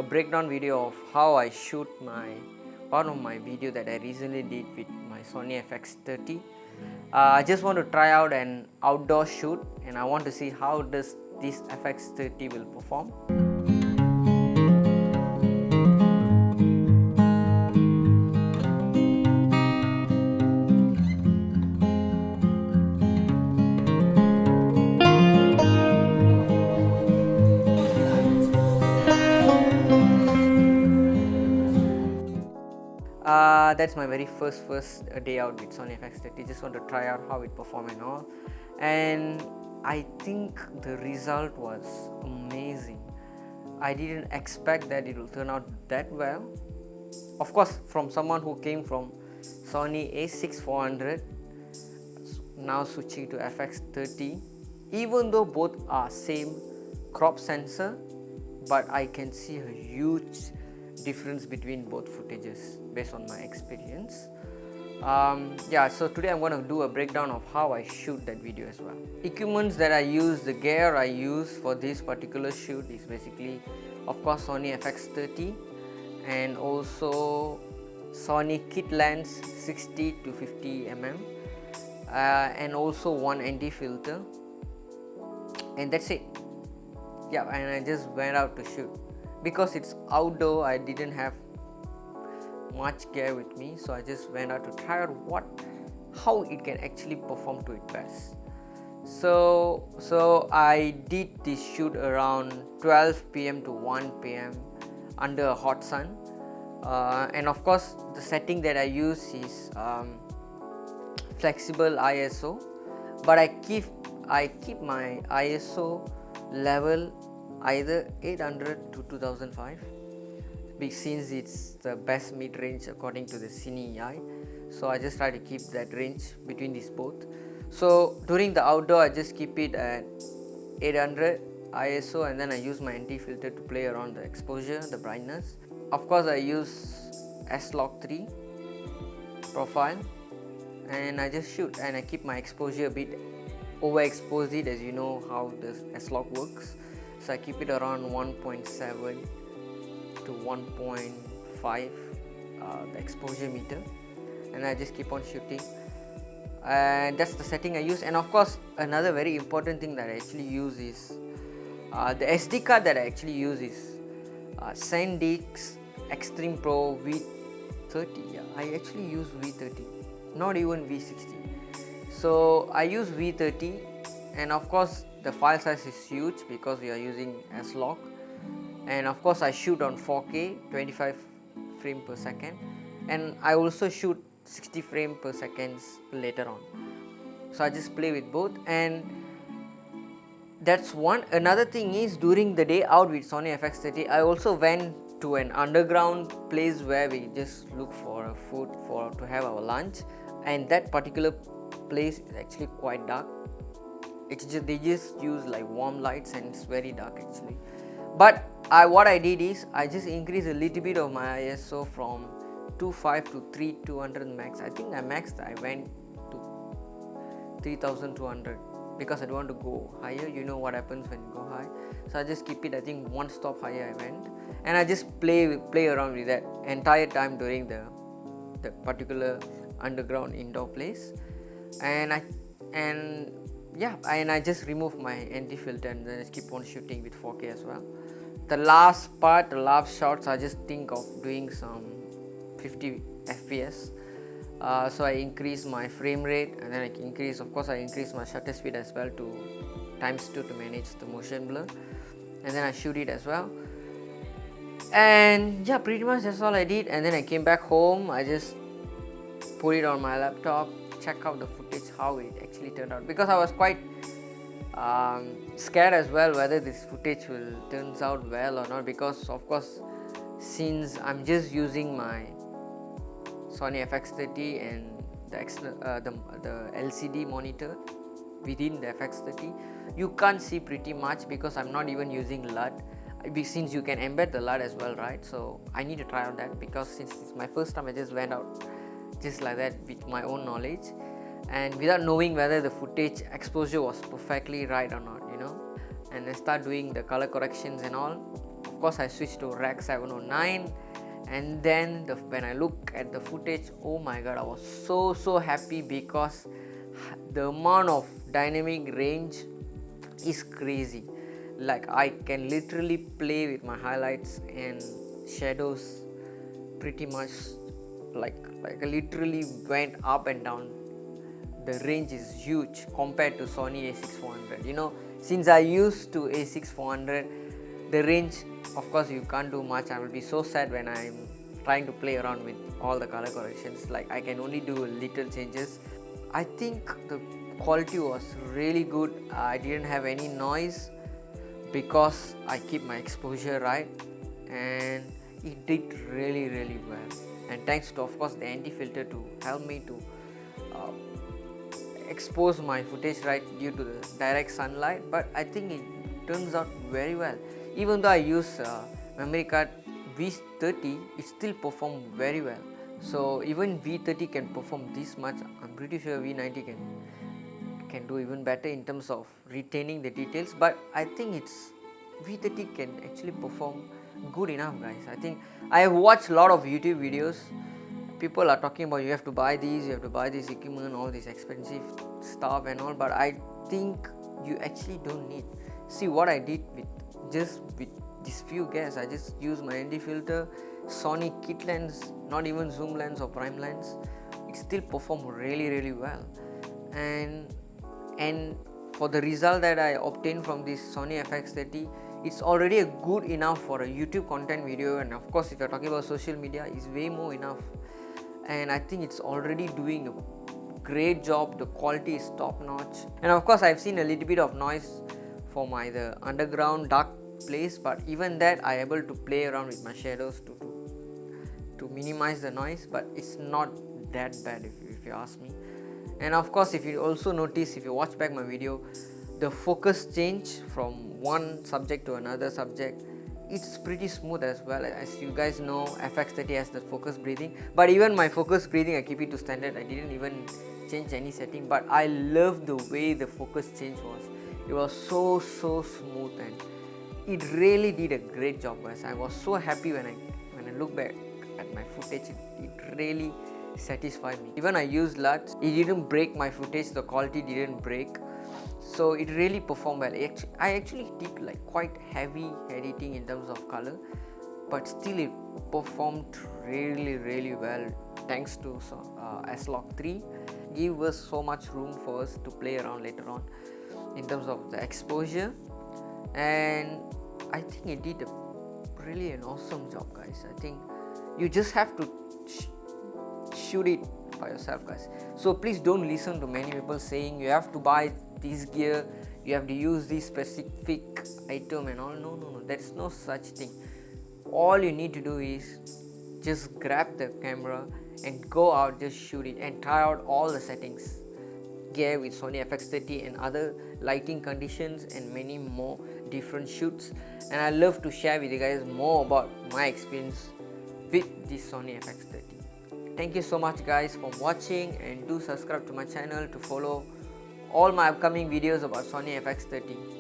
a breakdown video of how I shoot one of my video that I recently did with my Sony FX30. I just want to try out an outdoor shoot and I want to see how does this FX30 will perform. That's my very first day out with Sony FX30. Just want to try out how it perform and all, and I think the result was amazing. I didn't expect that it will turn out that well. Of course, from someone who came from Sony A6400, now switching to FX30, even though both are same crop sensor, but I can see a huge difference between both footages based on my experience. So today I'm going to do a breakdown of how I shoot that video as well. Equipments that I use, the gear I use for this particular shoot is basically, of course, Sony FX30 and also Sony Kit lens 60 to 50 mm and also one ND filter, and that's it. Yeah, and I just went out to shoot. Because it's outdoor, I didn't have much gear with me, so I just went out to try out how it can actually perform to its best. So I did this shoot around 12 PM to 1 PM under a hot sun, and of course the setting that I use is flexible ISO, but I keep my ISO level either 800 to 2005 since it's the best mid-range according to the Cine EI, so I just try to keep that range between these both. So during the outdoor I just keep it at 800 ISO, and then I use my ND filter to play around the exposure, the brightness. Of course I use S-Log3 profile and I just shoot, and I keep my exposure a bit overexposed it, as you know how the S-Log works. So I keep it around 1.7 to 1.5 the exposure meter, and I just keep on shooting, and that's the setting I use. And of course another very important thing that I actually use is the SD card that I actually use is SanDisk Extreme Pro V30. Yeah, I actually use V30, not even V60. So I use V30, and of course the file size is huge because we are using S-Log, and of course I shoot on 4K 25 frame per second, and I also shoot 60 frame per second later on. So I just play with both, and that's one. Another thing is, during the day out with Sony FX30, I also went to an underground place where we just look for a food to have our lunch, and that particular place is actually quite dark. They just use like warm lights and it's very dark actually. But what I did is I just increased a little bit of my ISO from 2.5 to 3,200 max. I think I went to 3,200 because I don't want to go higher. You know what happens when you go high. So I just keep it, I think one stop higher I went, and I just play around with that entire time during the particular underground indoor place. And I just remove my ND filter and then just keep on shooting with 4K as well. The last shots, I just think of doing some 50 FPS. So I increase my frame rate, and then I increase my shutter speed as well to ×2 to manage the motion blur, and then I shoot it as well. And yeah, pretty much that's all I did. And then I came back home, I just put it on my laptop, check out the footage, how it actually turned out, because I was quite scared as well whether this footage will turns out well or not, because of course since I'm just using my Sony FX30 and the LCD monitor within the FX30, you can't see pretty much because I'm not even using LUT, since you can embed the LUT as well, right? So I need to try out that, because since it's my first time, I just went out just like that with my own knowledge and without knowing whether the footage exposure was perfectly right or not, you know. And then start doing the color corrections and all. Of course I switched to Rec 709, and then when I look at the footage, oh my god, I was so happy because the amount of dynamic range is crazy. Like I can literally play with my highlights and shadows pretty much like I literally went up and down. The range is huge compared to Sony a6400. You know, since I used to a6400, the range, of course you can't do much. I will be so sad when I'm trying to play around with all the color corrections. Like I can only do little changes. I think the quality was really good. I didn't have any noise because I keep my exposure right, and it did really well. And thanks to, of course, the anti-filter to help me to expose my footage right due to the direct sunlight. But I think it turns out very well. Even though I use memory card V30, it still performed very well. So even V30 can perform this much, I'm pretty sure V90 can do even better in terms of retaining the details. But I think it's V30 can actually perform good enough, guys. I think I have watched a lot of YouTube videos. People are talking about you have to buy these, you have to buy this equipment, all this expensive stuff and all, but I think you actually don't need. See what I did with these few guests. I just use my ND filter, Sony Kit lens, not even zoom lens or prime lens. It still performed really well, and for the result that I obtained from this Sony FX30, it's already a good enough for a YouTube content video. And of course, if you're talking about social media, it's way more enough. And I think it's already doing a great job. The quality is top notch. And of course, I've seen a little bit of noise for the underground dark place, but even that I able to play around with my shadows to minimize the noise, but it's not that bad if you ask me. And of course, if you also notice, if you watch back my video, the focus change from one subject to another subject, it's pretty smooth as well. As you guys know, FX30 has the focus breathing, but even my focus breathing, I keep it to standard. I didn't even change any setting, but I love the way the focus change was. It was so smooth, and it really did a great job, guys. I was so happy when I look back at my footage. It really satisfied me. Even I used LUTs, it didn't break my footage. The quality didn't break. So it really performed well. I actually did like quite heavy editing in terms of color, but still it performed really well thanks to S-Log 3. Give us so much room for us to play around later on in terms of the exposure, and I think it did really an awesome job, guys. I think you just have to shoot it by yourself, guys. So please don't listen to many people saying you have to buy this gear, you have to use this specific item and all. No, there's no such thing. All you need to do is just grab the camera and go out, just shoot it and try out all the settings. Gear with Sony FX30 and other lighting conditions and many more different shoots. And I love to share with you guys more about my experience with this Sony FX30. Thank you so much, guys, for watching, and do subscribe to my channel to follow all my upcoming videos about Sony FX30.